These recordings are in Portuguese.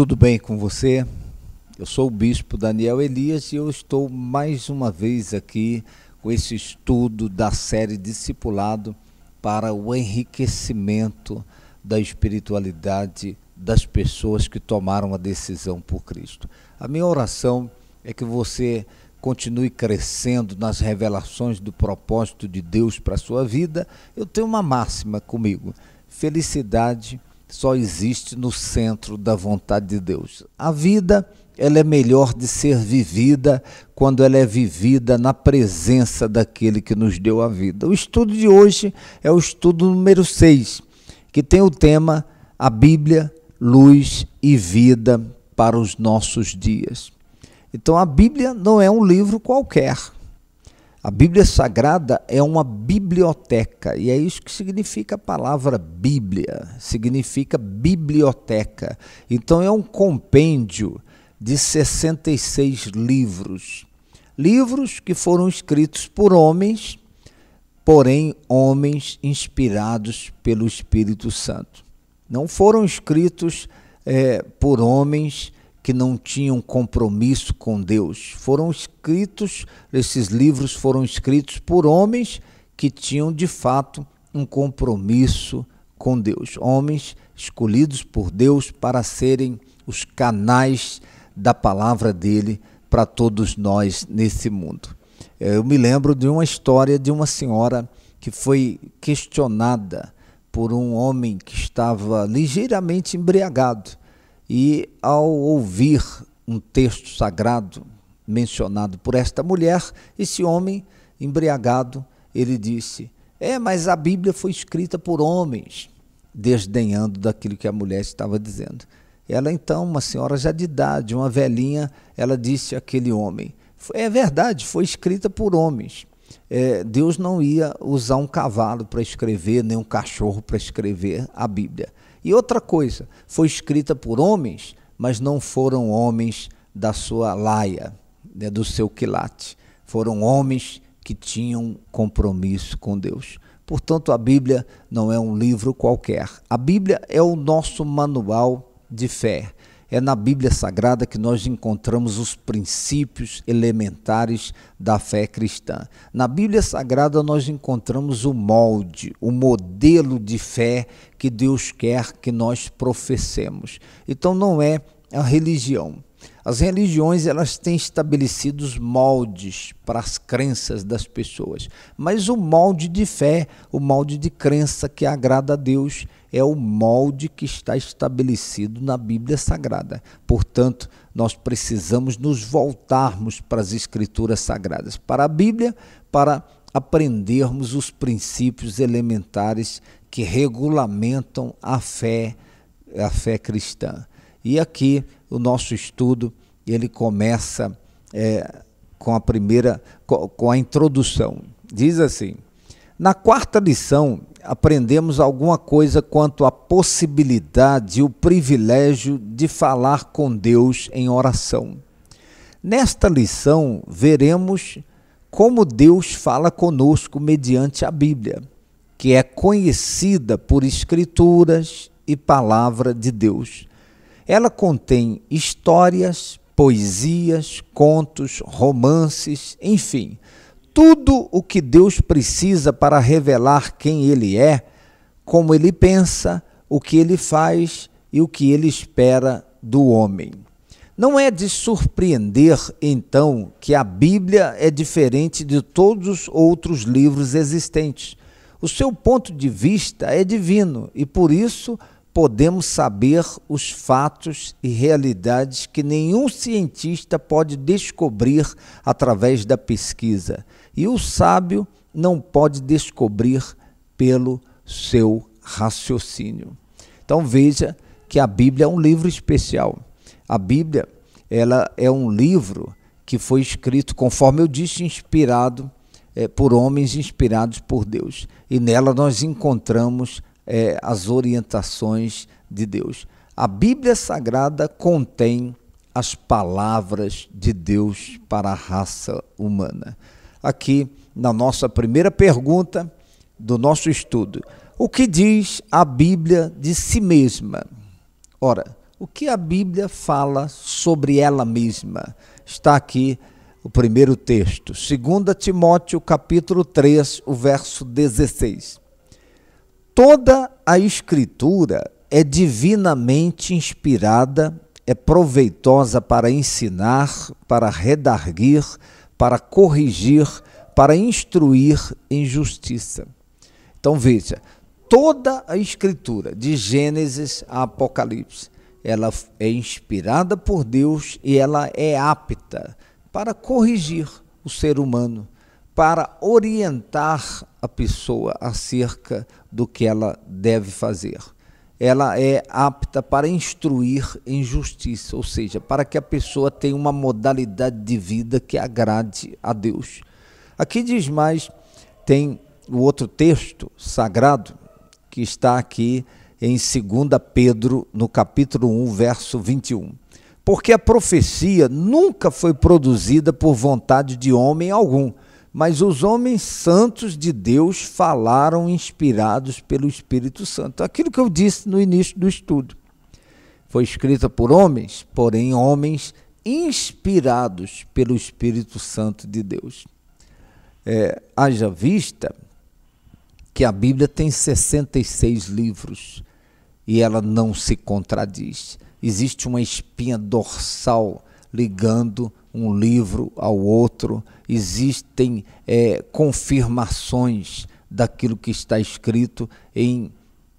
Tudo bem com você? Eu sou o Bispo Daniel Elias e eu estou mais uma vez aqui com esse estudo da série Discipulado para o enriquecimento da espiritualidade das pessoas que tomaram a decisão por Cristo. A minha oração é que você continue crescendo nas revelações do propósito de Deus para a sua vida. Eu tenho uma máxima comigo: felicidade só existe no centro da vontade de Deus. A vida, ela é melhor de ser vivida quando ela é vivida na presença daquele que nos deu a vida. O estudo de hoje é o estudo número 6, que tem o tema A Bíblia, Luz e Vida para os Nossos Dias. Então a Bíblia não é um livro qualquer. A Bíblia Sagrada é uma biblioteca, e é isso que significa a palavra Bíblia, significa biblioteca. Então é um compêndio de 66 livros. Livros que foram escritos por homens, porém homens inspirados pelo Espírito Santo. Não foram escritos por homens que não tinham compromisso com Deus. Esses livros foram escritos por homens que tinham de fato um compromisso com Deus. Homens escolhidos por Deus para serem os canais da palavra dele para todos nós nesse mundo. Eu me lembro de uma história de uma senhora que foi questionada por um homem que estava ligeiramente embriagado. E ao ouvir um texto sagrado mencionado por esta mulher, esse homem embriagado, ele disse: mas a Bíblia foi escrita por homens, desdenhando daquilo que a mulher estava dizendo. Ela então, uma senhora já de idade, uma velhinha, ela disse àquele homem: é verdade, foi escrita por homens. Deus não ia usar um cavalo para escrever, nem um cachorro para escrever a Bíblia. E outra coisa, foi escrita por homens, mas não foram homens da sua laia, do seu quilate. Foram homens que tinham compromisso com Deus. Portanto, a Bíblia não é um livro qualquer. A Bíblia é o nosso manual de fé. É na Bíblia Sagrada que nós encontramos os princípios elementares da fé cristã. Na Bíblia Sagrada nós encontramos o molde, o modelo de fé que Deus quer que nós professemos. Então não é a religião. As religiões, elas têm estabelecidos moldes para as crenças das pessoas, mas o molde de fé, o molde de crença que agrada a Deus, é o molde que está estabelecido na Bíblia Sagrada. Portanto, nós precisamos nos voltarmos para as Escrituras Sagradas, para a Bíblia, para aprendermos os princípios elementares que regulamentam a fé cristã. E aqui o nosso estudo, ele começa com a introdução. Diz assim: na quarta lição, aprendemos alguma coisa quanto à possibilidade e o privilégio de falar com Deus em oração. Nesta lição, veremos como Deus fala conosco mediante a Bíblia, que é conhecida por escrituras e palavra de Deus. Ela contém histórias, poesias, contos, romances, enfim, tudo o que Deus precisa para revelar quem Ele é, como Ele pensa, o que Ele faz e o que Ele espera do homem. Não é de surpreender, então, que a Bíblia é diferente de todos os outros livros existentes. O seu ponto de vista é divino e, por isso, podemos saber os fatos e realidades que nenhum cientista pode descobrir através da pesquisa. E o sábio não pode descobrir pelo seu raciocínio. Então veja que a Bíblia é um livro especial. A Bíblia, ela é um livro que foi escrito, conforme eu disse, inspirado por homens inspirados por Deus. E nela nós encontramos as orientações de Deus. A Bíblia Sagrada contém as palavras de Deus para a raça humana. Aqui, na nossa primeira pergunta do nosso estudo: o que diz a Bíblia de si mesma? Ora, O que a Bíblia fala sobre ela mesma? Está aqui o primeiro texto, 2 Timóteo capítulo 3, o verso 16. Toda a Escritura é divinamente inspirada, é proveitosa para ensinar, para redarguir, para corrigir, para instruir em justiça. Então veja, toda a Escritura, de Gênesis a Apocalipse, ela é inspirada por Deus e ela é apta para corrigir o ser humano, para orientar a pessoa acerca do que ela deve fazer. Ela é apta para instruir em justiça, ou seja, para que a pessoa tenha uma modalidade de vida que agrade a Deus. Aqui diz mais, tem o outro texto sagrado, que está aqui em 2 Pedro, no capítulo 1, verso 21. Porque a profecia nunca foi produzida por vontade de homem algum, mas os homens santos de Deus falaram inspirados pelo Espírito Santo. Aquilo que eu disse no início do estudo. Foi escrita por homens, porém homens inspirados pelo Espírito Santo de Deus. Haja vista que a Bíblia tem 66 livros e ela não se contradiz. Existe uma espinha dorsal ligando um livro ao outro, existem confirmações daquilo que está escrito em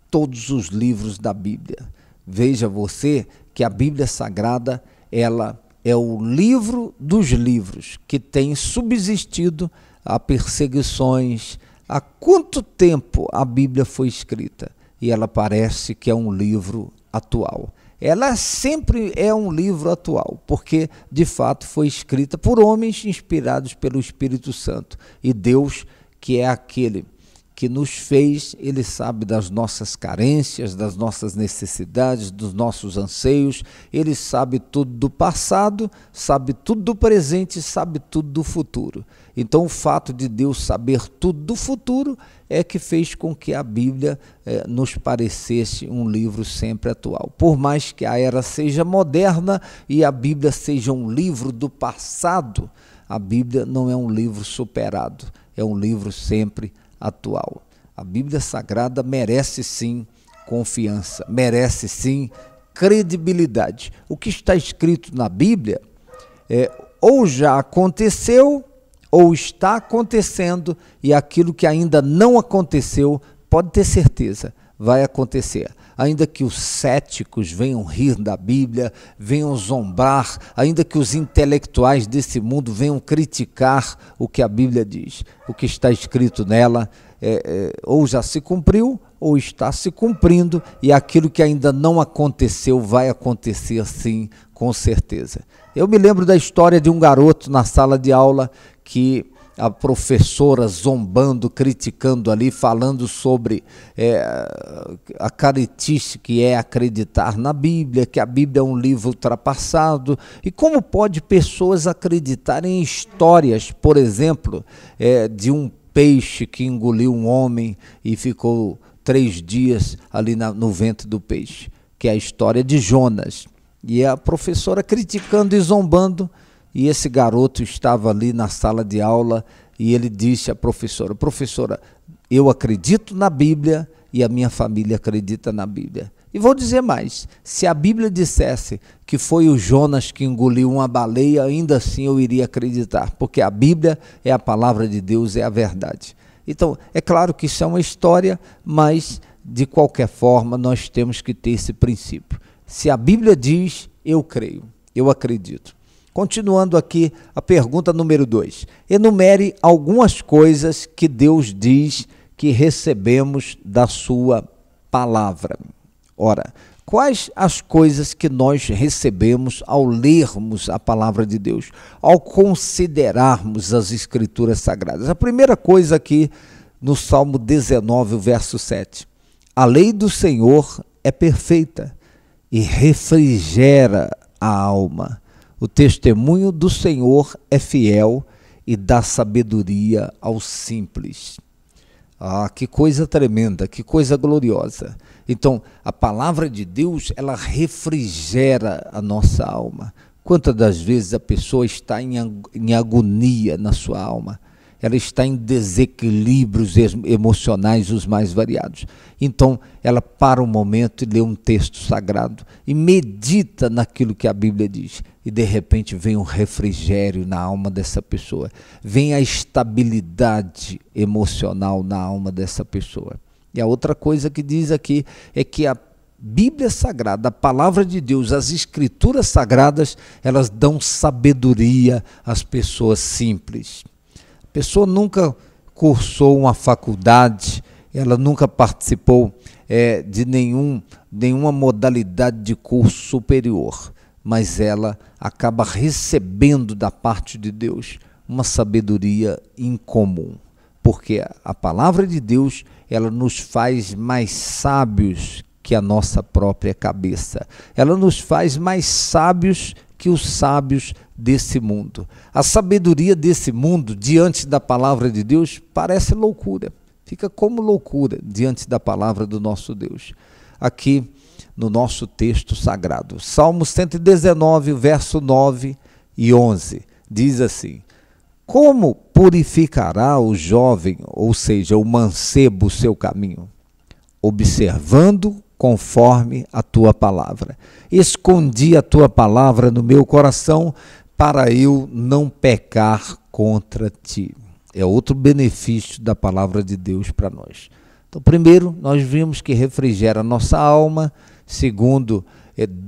todos os livros da Bíblia. Veja você que a Bíblia Sagrada, ela é o livro dos livros que tem subsistido a perseguições. Há quanto tempo a Bíblia foi escrita? E ela parece que é um livro atual. Ela sempre é um livro atual, porque de fato foi escrita por homens inspirados pelo Espírito Santo. E Deus, que é aquele que nos fez, ele sabe das nossas carências, das nossas necessidades, dos nossos anseios. Ele sabe tudo do passado, sabe tudo do presente, sabe tudo do futuro. Então o fato de Deus saber tudo do futuro é que fez com que a Bíblia nos parecesse um livro sempre atual. Por mais que a era seja moderna e a Bíblia seja um livro do passado, a Bíblia não é um livro superado, é um livro sempre atual. A Bíblia Sagrada merece sim confiança, merece sim credibilidade. O que está escrito na Bíblia ou já aconteceu ou está acontecendo, e aquilo que ainda não aconteceu, pode ter certeza, vai acontecer. Ainda que os céticos venham rir da Bíblia, venham zombar, ainda que os intelectuais desse mundo venham criticar o que a Bíblia diz, o que está escrito nela, ou já se cumpriu, ou está se cumprindo, e aquilo que ainda não aconteceu vai acontecer sim, com certeza. Eu me lembro da história de um garoto na sala de aula que a professora zombando, criticando ali, falando sobre a caretice que é acreditar na Bíblia, que a Bíblia é um livro ultrapassado, e como pode pessoas acreditarem em histórias, por exemplo, de um peixe que engoliu um homem e ficou 3 dias ali no ventre do peixe, que é a história de Jonas. E a professora criticando e zombando, e esse garoto estava ali na sala de aula e ele disse à professora: professora, eu acredito na Bíblia e a minha família acredita na Bíblia. E vou dizer mais, se a Bíblia dissesse que foi o Jonas que engoliu uma baleia, ainda assim eu iria acreditar, porque a Bíblia é a palavra de Deus, é a verdade. Então, é claro que isso é uma história, mas de qualquer forma nós temos que ter esse princípio. Se a Bíblia diz, eu creio, eu acredito. Continuando aqui, a pergunta número 2. Enumere algumas coisas que Deus diz que recebemos da sua palavra. Ora, quais as coisas que nós recebemos ao lermos a palavra de Deus, ao considerarmos as Escrituras Sagradas? A primeira coisa aqui no Salmo 19, verso 7. A lei do Senhor é perfeita e refrigera a alma. O testemunho do Senhor é fiel e dá sabedoria aos simples. Ah, que coisa tremenda, que coisa gloriosa. Então, a palavra de Deus, ela refrigera a nossa alma. Quantas das vezes a pessoa está em agonia na sua alma? Ela está em desequilíbrios emocionais os mais variados. Então, ela para um momento e lê um texto sagrado e medita naquilo que a Bíblia diz. E, de repente, vem um refrigério na alma dessa pessoa. Vem a estabilidade emocional na alma dessa pessoa. E a outra coisa que diz aqui é que a Bíblia Sagrada, a Palavra de Deus, as Escrituras Sagradas, elas dão sabedoria às pessoas simples. A pessoa nunca cursou uma faculdade, ela nunca participou de nenhuma modalidade de curso superior, mas ela acaba recebendo da parte de Deus uma sabedoria incomum, porque a palavra de Deus, ela nos faz mais sábios que a nossa própria cabeça. Ela nos faz mais sábios que os sábios desse mundo. A sabedoria desse mundo, diante da palavra de Deus, parece loucura. Fica como loucura diante da palavra do nosso Deus. Aqui no nosso texto sagrado, Salmo 119, verso 9 e 11, diz assim: como purificará o jovem, ou seja, o mancebo, o seu caminho? Observando conforme a tua palavra. Escondi a tua palavra no meu coração para eu não pecar contra ti. É outro benefício da palavra de Deus para nós. Então, primeiro, nós vimos que refrigera a nossa alma. Segundo,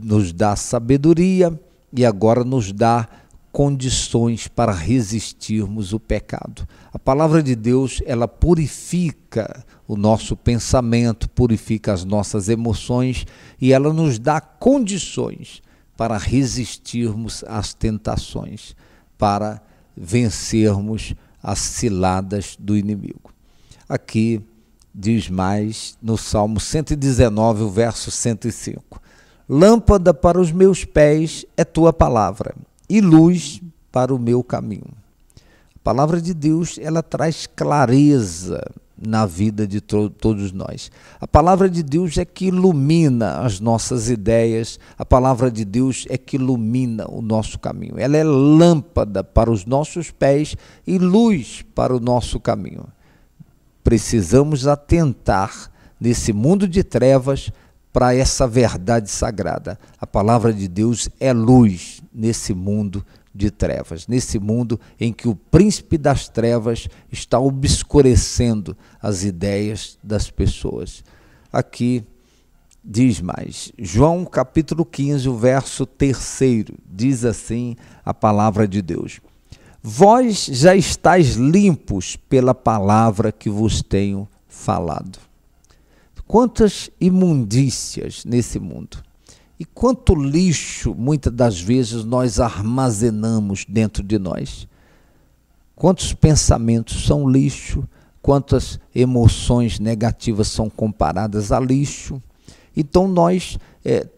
nos dá sabedoria. E agora nos dá condições para resistirmos o pecado. A palavra de Deus, ela purifica o nosso pensamento, purifica as nossas emoções e ela nos dá condições para resistirmos às tentações, para vencermos as ciladas do inimigo. Aqui diz mais no Salmo 119, o verso 105. Lâmpada para os meus pés é tua palavra e luz para o meu caminho. A palavra de Deus, ela traz clareza na vida de todos nós. A palavra de Deus é que ilumina as nossas ideias, a palavra de Deus é que ilumina o nosso caminho. Ela é lâmpada para os nossos pés e luz para o nosso caminho. Precisamos atentar nesse mundo de trevas para essa verdade sagrada. A palavra de Deus é luz nesse mundo de trevas, nesse mundo em que o príncipe das trevas está obscurecendo as ideias das pessoas. Aqui diz mais, João capítulo 15, o verso 3, diz assim a palavra de Deus: vós já estáis limpos pela palavra que vos tenho falado. Quantas imundícias nesse mundo! E quanto lixo, muitas das vezes, nós armazenamos dentro de nós. Quantos pensamentos são lixo, quantas emoções negativas são comparadas a lixo. Então nós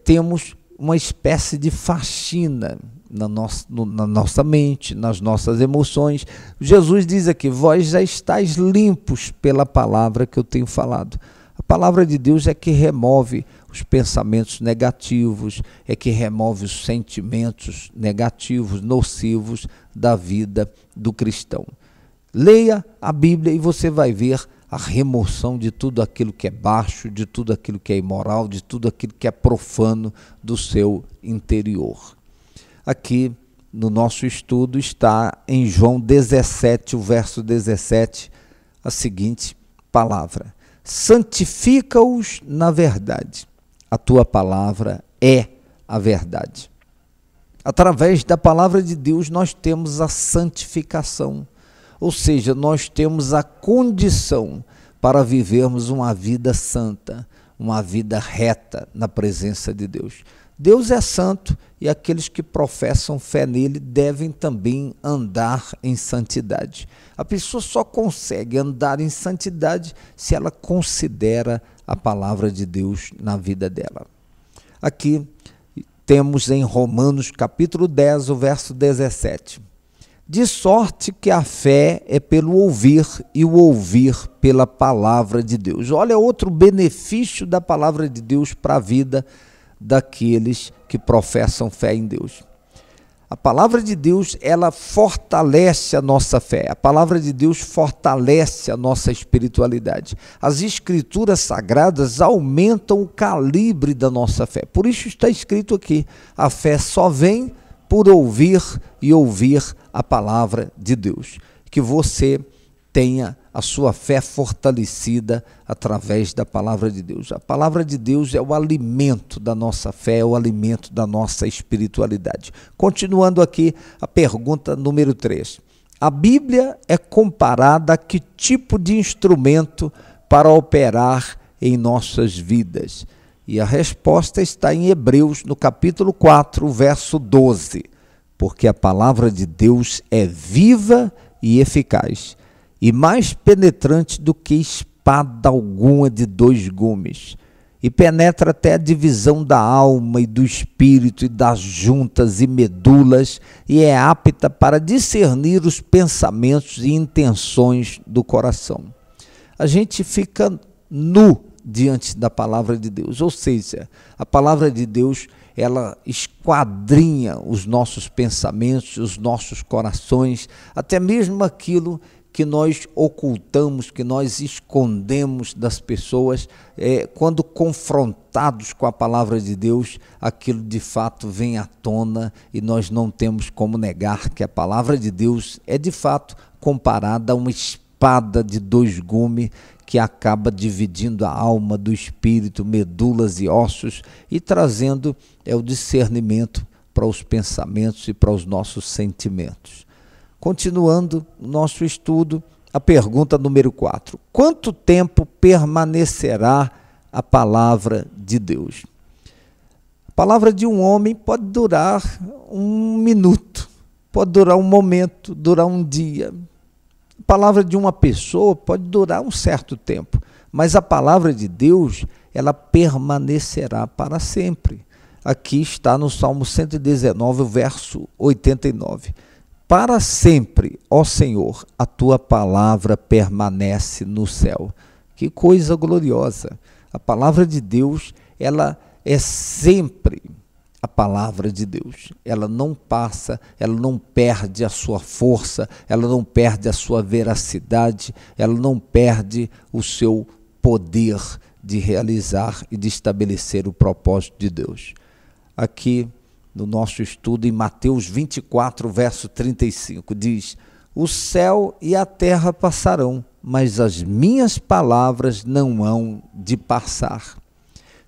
temos uma espécie de faxina na nossa mente, nas nossas emoções. Jesus diz aqui, vós já estáis limpos pela palavra que eu tenho falado. A palavra de Deus é que remove os pensamentos negativos, é que remove os sentimentos negativos, nocivos da vida do cristão. Leia a Bíblia e você vai ver a remoção de tudo aquilo que é baixo, de tudo aquilo que é imoral, de tudo aquilo que é profano do seu interior. Aqui no nosso estudo está em João 17, o verso 17, a seguinte palavra: santifica-os na verdade, a tua palavra é a verdade. Através da palavra de Deus nós temos a santificação, ou seja, nós temos a condição para vivermos uma vida santa, uma vida reta na presença de Deus. Deus é santo e aqueles que professam fé nele devem também andar em santidade. A pessoa só consegue andar em santidade se ela considera a palavra de Deus na vida dela. Aqui temos em Romanos capítulo 10, o verso 17. De sorte que a fé é pelo ouvir e o ouvir pela palavra de Deus. Olha outro benefício da palavra de Deus para a vida daqueles que professam fé em Deus. A palavra de Deus, ela fortalece a nossa fé. A palavra de Deus fortalece a nossa espiritualidade. As escrituras sagradas aumentam o calibre da nossa fé. Por isso está escrito aqui, a fé só vem por ouvir e ouvir a palavra de Deus. Que você tenha a sua fé fortalecida através da palavra de Deus. A palavra de Deus é o alimento da nossa fé, é o alimento da nossa espiritualidade. Continuando aqui, a pergunta número 3. A Bíblia é comparada a que tipo de instrumento para operar em nossas vidas? E a resposta está em Hebreus, no capítulo 4, verso 12. Porque a palavra de Deus é viva e eficaz, e mais penetrante do que espada alguma de 2 gumes, e penetra até a divisão da alma e do espírito e das juntas e medulas, e é apta para discernir os pensamentos e intenções do coração. A gente fica nu diante da palavra de Deus, ou seja, a palavra de Deus, ela esquadrinha os nossos pensamentos, os nossos corações, até mesmo aquilo que nós ocultamos, que nós escondemos das pessoas, quando confrontados com a palavra de Deus, aquilo de fato vem à tona e nós não temos como negar que a palavra de Deus é de fato comparada a uma espada de 2 gumes que acaba dividindo a alma do espírito, medulas e ossos e trazendo o discernimento para os pensamentos e para os nossos sentimentos. Continuando nosso estudo, a pergunta número 4. Quanto tempo permanecerá a palavra de Deus? A palavra de um homem pode durar 1 minuto, pode durar um momento, durar um dia. A palavra de uma pessoa pode durar um certo tempo, mas a palavra de Deus, ela permanecerá para sempre. Aqui está no Salmo 119, verso 89. Para sempre, ó Senhor, a tua palavra permanece no céu. Que coisa gloriosa! A palavra de Deus, ela é sempre a palavra de Deus. Ela não passa, ela não perde a sua força, ela não perde a sua veracidade, ela não perde o seu poder de realizar e de estabelecer o propósito de Deus. Aqui, no nosso estudo, em Mateus 24, verso 35, diz: o céu e a terra passarão, mas as minhas palavras não hão de passar.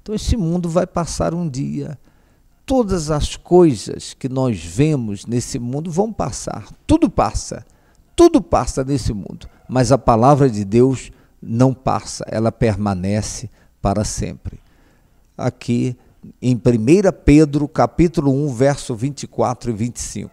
Então esse mundo vai passar um dia. Todas as coisas que nós vemos nesse mundo vão passar. Tudo passa nesse mundo. Mas a palavra de Deus não passa, ela permanece para sempre. Aqui em 1 Pedro, capítulo 1, verso 24 e 25.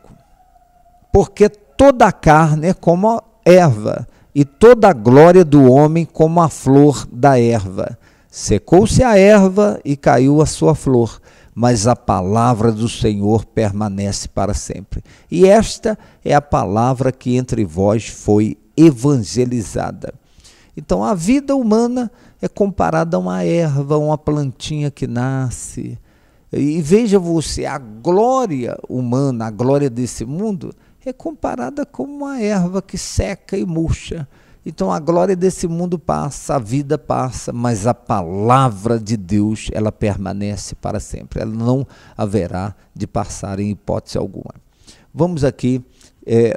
Porque toda a carne é como a erva, e toda a glória do homem como a flor da erva. Secou-se a erva e caiu a sua flor, mas a palavra do Senhor permanece para sempre. E esta é a palavra que entre vós foi evangelizada. Então a vida humana é comparada a uma erva, uma plantinha que nasce. E veja você, a glória humana, a glória desse mundo, é comparada com uma erva que seca e murcha. Então a glória desse mundo passa, a vida passa, mas a palavra de Deus, ela permanece para sempre. Ela não haverá de passar em hipótese alguma. Vamos aqui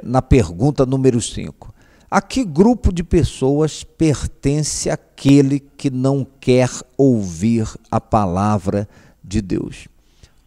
na pergunta número 5. A que grupo de pessoas pertence aquele que não quer ouvir a palavra de Deus?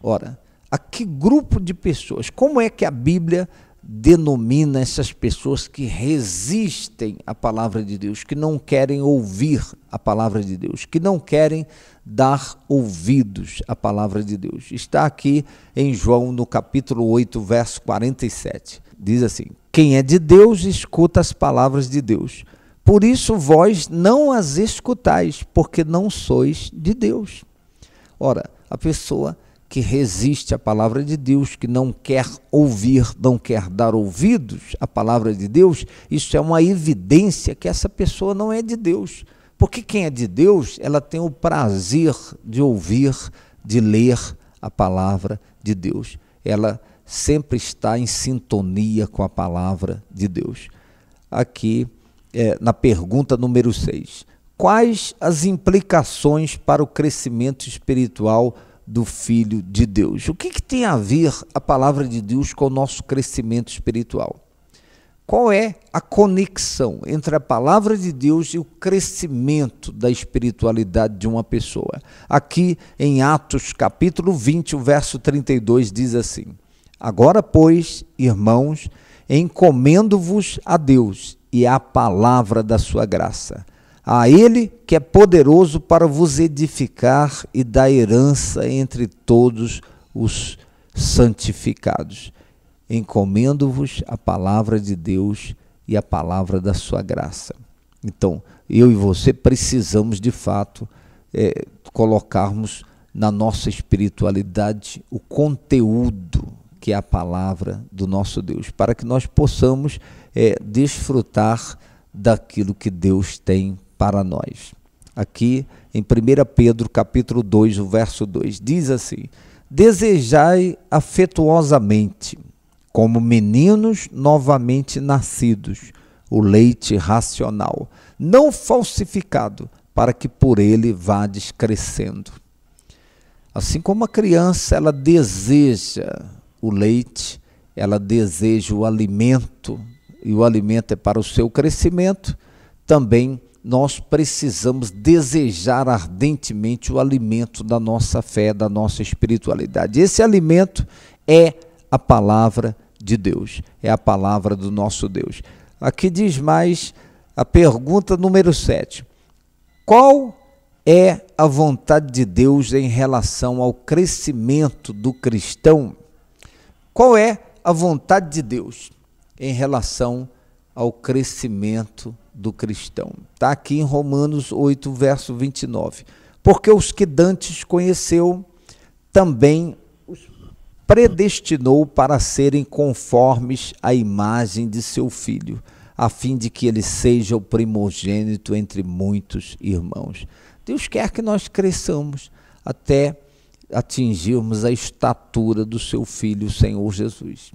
Ora, a que grupo de pessoas? Como é que a Bíblia denomina essas pessoas que resistem à palavra de Deus, que não querem ouvir a palavra de Deus, que não querem dar ouvidos à palavra de Deus? Está aqui em João, no capítulo 8, verso 47. Diz assim: quem é de Deus, escuta as palavras de Deus. Por isso vós não as escutais, porque não sois de Deus. Ora, a pessoa que resiste à palavra de Deus, que não quer ouvir, não quer dar ouvidos à palavra de Deus, isso é uma evidência que essa pessoa não é de Deus. Porque quem é de Deus, ela tem o prazer de ouvir, de ler a palavra de Deus. Ela sempre está em sintonia com a palavra de Deus. Aqui, na pergunta número 6. Quais as implicações para o crescimento espiritual do Filho de Deus? O que tem a ver a palavra de Deus com o nosso crescimento espiritual? Qual é a conexão entre a palavra de Deus e o crescimento da espiritualidade de uma pessoa? Aqui em Atos capítulo 20, o verso 32 diz assim: Agora, pois, irmãos, encomendo-vos a Deus e à palavra da sua graça, a Ele que é poderoso para vos edificar e dar herança entre todos os santificados. Encomendo-vos a palavra de Deus e a palavra da sua graça. Então, eu e você precisamos, de fato, colocarmos na nossa espiritualidade o conteúdo que é a palavra do nosso Deus, para que nós possamos desfrutar daquilo que Deus tem para nós. Aqui em 1 Pedro capítulo 2, o verso 2, diz assim: Desejai afetuosamente, como meninos novamente nascidos, o leite racional, não falsificado, para que por ele vades crescendo. Assim como a criança, ela deseja o leite, ela deseja o alimento, e o alimento é para o seu crescimento, também nós precisamos desejar ardentemente o alimento da nossa fé, da nossa espiritualidade. Esse alimento é a palavra de Deus, é a palavra do nosso Deus. Aqui diz mais a pergunta número 7. Qual é a vontade de Deus em relação ao crescimento do cristão? Qual é a vontade de Deus em relação ao crescimento do cristão? Está aqui em Romanos 8, verso 29. Porque os que dantes conheceu, também os predestinou para serem conformes à imagem de seu Filho, a fim de que ele seja o primogênito entre muitos irmãos. Deus quer que nós cresçamos até atingirmos a estatura do seu Filho, o Senhor Jesus.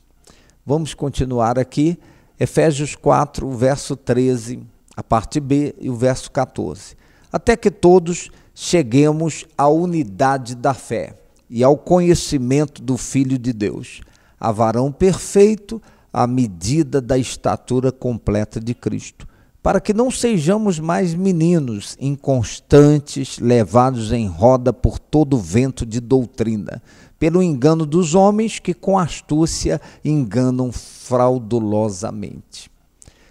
Vamos continuar aqui, Efésios 4, o verso 13, a parte B e o verso 14. Até que todos cheguemos à unidade da fé e ao conhecimento do Filho de Deus, a varão perfeito, à medida da estatura completa de Cristo, para que não sejamos mais meninos inconstantes, levados em roda por todo vento de doutrina, pelo engano dos homens que com astúcia enganam fraudulosamente.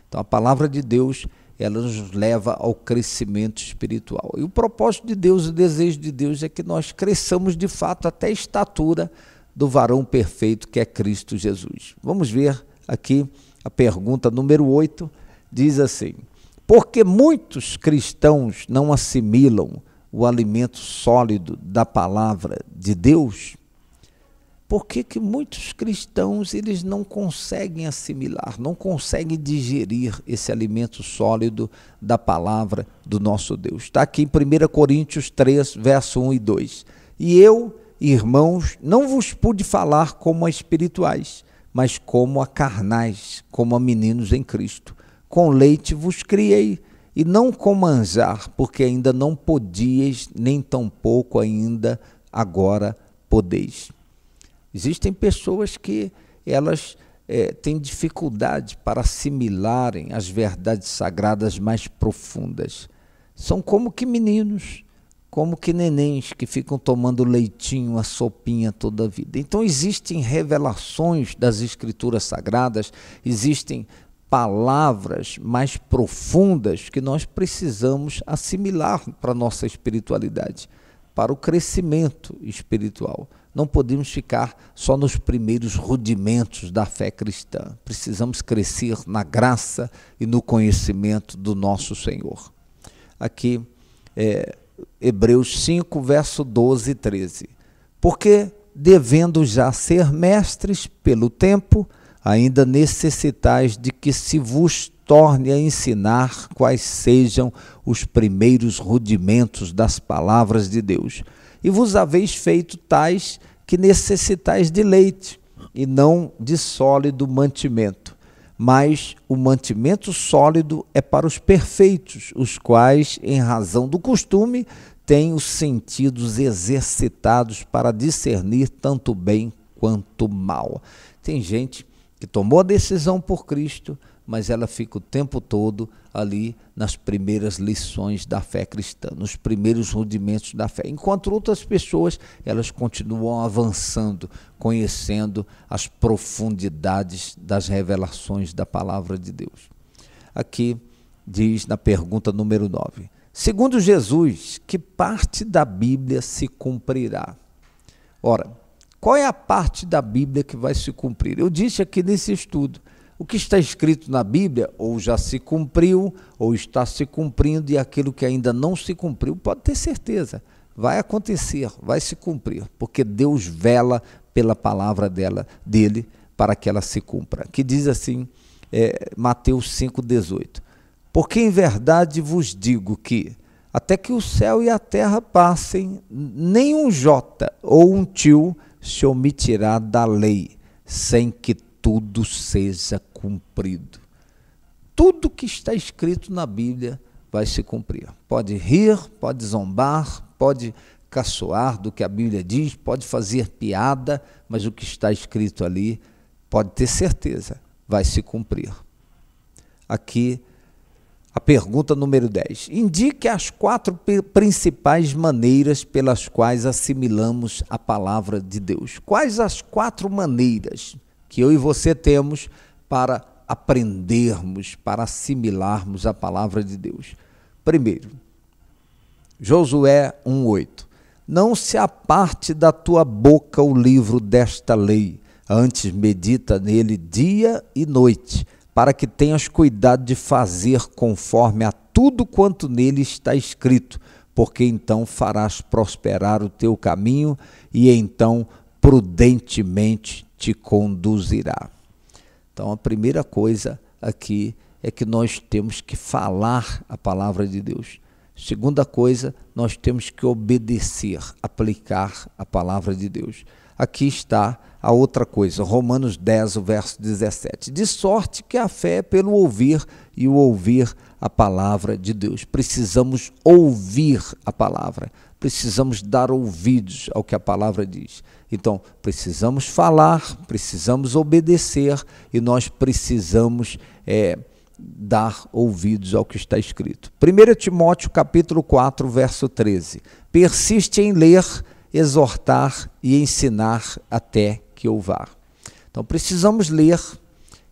Então a palavra de Deus, ela nos leva ao crescimento espiritual. E o propósito de Deus, o desejo de Deus é que nós cresçamos de fato até a estatura do varão perfeito que é Cristo Jesus. Vamos ver aqui a pergunta número 8, diz assim: porque muitos cristãos não assimilam o alimento sólido da palavra de Deus? Por que muitos cristãos eles não conseguem assimilar, não conseguem digerir esse alimento sólido da palavra do nosso Deus? Está aqui em 1 Coríntios 3, verso 1 e 2. E eu, irmãos, não vos pude falar como a espirituais, mas como a carnais, como a meninos em Cristo. Com leite vos criei, e não com manjar, porque ainda não podíeis, nem tampouco ainda agora podeis. Existem pessoas que elas têm dificuldade para assimilarem as verdades sagradas mais profundas. São como que meninos, como que nenéns que ficam tomando leitinho, a sopinha toda a vida. Então existem revelações das Escrituras Sagradas, existem palavras mais profundas que nós precisamos assimilar para a nossa espiritualidade, para o crescimento espiritual. Não podemos ficar só nos primeiros rudimentos da fé cristã. Precisamos crescer na graça e no conhecimento do nosso Senhor. Aqui, Hebreus 5, verso 12 e 13. Porque devendo já ser mestres pelo tempo, ainda necessitais de que se vos torne a ensinar quais sejam os primeiros rudimentos das palavras de Deus. E vos haveis feito tais que necessitais de leite, e não de sólido mantimento. Mas o mantimento sólido é para os perfeitos, os quais, em razão do costume, têm os sentidos exercitados para discernir tanto bem quanto mal. Tem gente que tomou a decisão por Cristo, mas ela fica o tempo todo ali nas primeiras lições da fé cristã, nos primeiros rudimentos da fé. Enquanto outras pessoas, elas continuam avançando, conhecendo as profundidades das revelações da palavra de Deus. Aqui diz na pergunta número 9, segundo Jesus, que parte da Bíblia se cumprirá? Ora, qual é a parte da Bíblia que vai se cumprir? Eu disse aqui nesse estudo, o que está escrito na Bíblia, ou já se cumpriu, ou está se cumprindo, e aquilo que ainda não se cumpriu, pode ter certeza, vai acontecer, vai se cumprir, porque Deus vela pela palavra dele para que ela se cumpra. Que diz assim, Mateus 5,18, porque em verdade vos digo que, até que o céu e a terra passem, nem um jota ou um tio se omitirá da lei, sem que tudo seja cumprido. Tudo que está escrito na Bíblia vai se cumprir. Pode rir, pode zombar, pode caçoar do que a Bíblia diz, pode fazer piada, mas o que está escrito ali, pode ter certeza, vai se cumprir. Aqui, a pergunta número 10. Indique as 4 principais maneiras pelas quais assimilamos a palavra de Deus. Quais as 4 maneiras que eu e você temos para aprendermos, para assimilarmos a palavra de Deus? Primeiro, Josué 1,8. Não se aparte da tua boca o livro desta lei, antes medita nele dia e noite, para que tenhas cuidado de fazer conforme a tudo quanto nele está escrito, porque então farás prosperar o teu caminho e então prudentemente te conduzirá. Então a primeira coisa aqui é que nós temos que falar a palavra de Deus. Segunda coisa, nós temos que obedecer, aplicar a palavra de Deus. Aqui está a outra coisa, Romanos 10, o verso 17. De sorte que a fé é pelo ouvir e o ouvir a palavra de Deus. Precisamos ouvir a palavra, precisamos dar ouvidos ao que a palavra diz. Então, precisamos falar, precisamos obedecer e nós precisamos dar ouvidos ao que está escrito. 1 Timóteo capítulo 4, verso 13. Persiste em ler, exortar e ensinar até que eu vá. Então, precisamos ler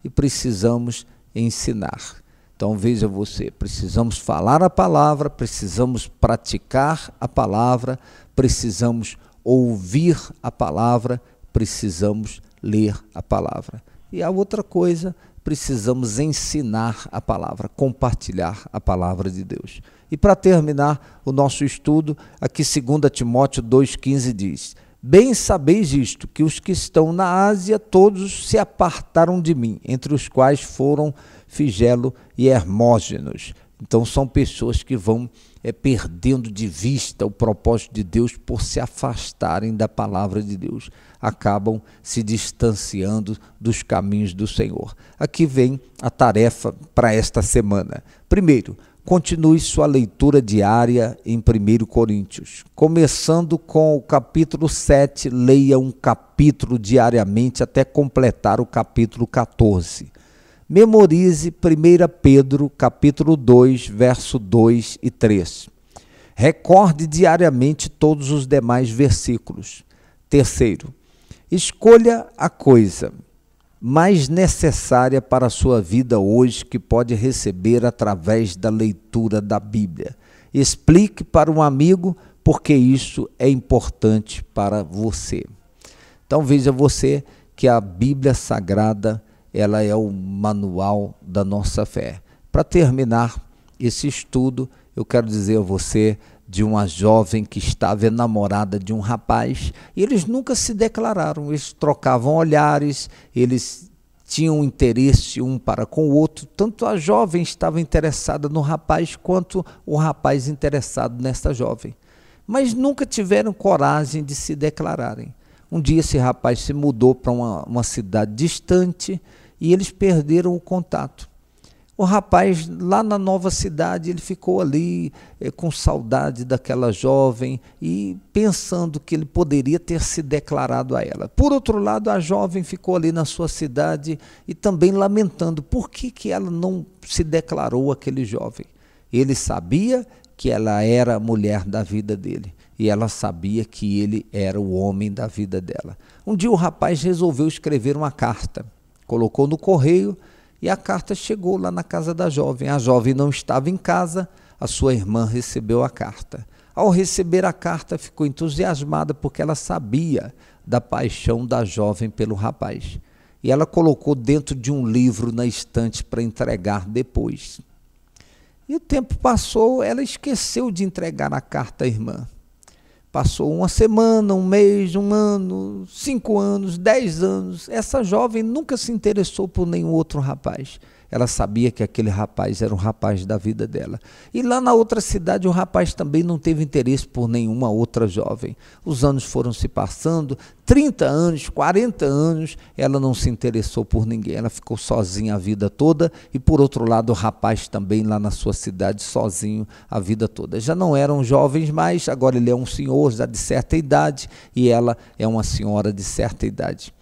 e precisamos ensinar. Então, veja você, precisamos falar a palavra, precisamos praticar a palavra, precisamos ouvir a palavra, precisamos ler a palavra. E a outra coisa, precisamos ensinar a palavra, compartilhar a palavra de Deus. E para terminar o nosso estudo, aqui 2 Timóteo 2,15 diz: bem sabeis isto, que os que estão na Ásia todos se apartaram de mim, entre os quais foram Figelo e Hermógenes. Então são pessoas que vão perdendo de vista o propósito de Deus por se afastarem da palavra de Deus. Acabam se distanciando dos caminhos do Senhor. Aqui vem a tarefa para esta semana. Primeiro, continue sua leitura diária em 1 Coríntios. Começando com o capítulo 7, leia um capítulo diariamente até completar o capítulo 14. Memorize 1 Pedro, capítulo 2, verso 2 e 3. Recorde diariamente todos os demais versículos. Terceiro, escolha a coisa mais necessária para a sua vida hoje que pode receber através da leitura da Bíblia. Explique para um amigo porque isso é importante para você. Então veja você que a Bíblia Sagrada ela é o manual da nossa fé. Para terminar esse estudo, eu quero dizer a você, de uma jovem que estava enamorada de um rapaz, e eles nunca se declararam, eles trocavam olhares, eles tinham interesse um para com o outro, tanto a jovem estava interessada no rapaz, quanto o rapaz interessado nessa jovem, mas nunca tiveram coragem de se declararem. Um dia esse rapaz se mudou para uma cidade distante, e eles perderam o contato. O rapaz, lá na nova cidade, ele ficou ali com saudade daquela jovem e pensando que ele poderia ter se declarado a ela. Por outro lado, a jovem ficou ali na sua cidade e também lamentando por que ela não se declarou àquele jovem. Ele sabia que ela era a mulher da vida dele e ela sabia que ele era o homem da vida dela. Um dia o rapaz resolveu escrever uma carta, colocou no correio, e a carta chegou lá na casa da jovem. A jovem não estava em casa, a sua irmã recebeu a carta. Ao receber a carta, ficou entusiasmada porque ela sabia da paixão da jovem pelo rapaz. E ela colocou dentro de um livro na estante para entregar depois. E o tempo passou, ela esqueceu de entregar a carta à irmã. Passou uma semana, um mês, um ano, 5 anos, 10 anos. Essa jovem nunca se interessou por nenhum outro rapaz. Ela sabia que aquele rapaz era o rapaz da vida dela. E lá na outra cidade o rapaz também não teve interesse por nenhuma outra jovem. Os anos foram se passando, 30 anos, 40 anos, ela não se interessou por ninguém. Ela ficou sozinha a vida toda e, por outro lado, o rapaz também lá na sua cidade sozinho a vida toda. Já não eram jovens mais, agora ele é um senhor já de certa idade e ela é uma senhora de certa idade.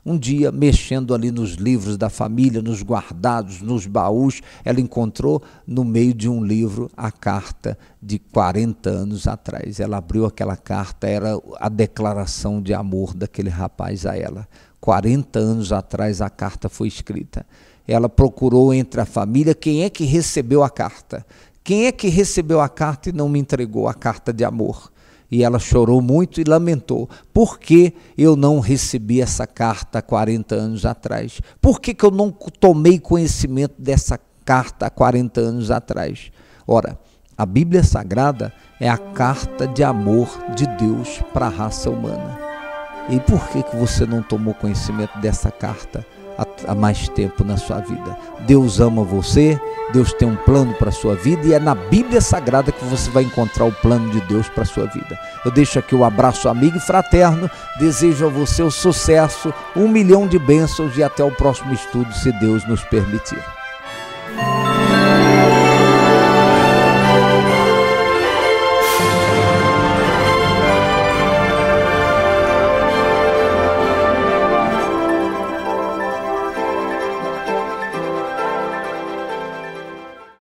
Um dia, mexendo ali nos livros da família, nos guardados, nos baús, ela encontrou no meio de um livro a carta de 40 anos atrás. Ela abriu aquela carta, era a declaração de amor daquele rapaz a ela. 40 anos atrás a carta foi escrita. Ela procurou entre a família quem é que recebeu a carta. Quem é que recebeu a carta e não me entregou a carta de amor? E ela chorou muito e lamentou. Por que eu não recebi essa carta há 40 anos atrás? Por que eu não tomei conhecimento dessa carta há 40 anos atrás? Ora, a Bíblia Sagrada é a carta de amor de Deus para a raça humana. E por que você não tomou conhecimento dessa carta há mais tempo na sua vida? Deus ama você, Deus tem um plano para a sua vida e é na Bíblia Sagrada que você vai encontrar o plano de Deus para a sua vida. Eu deixo aqui o abraço amigo e fraterno, desejo a você o sucesso, 1 milhão de bênçãos e até o próximo estudo, se Deus nos permitir.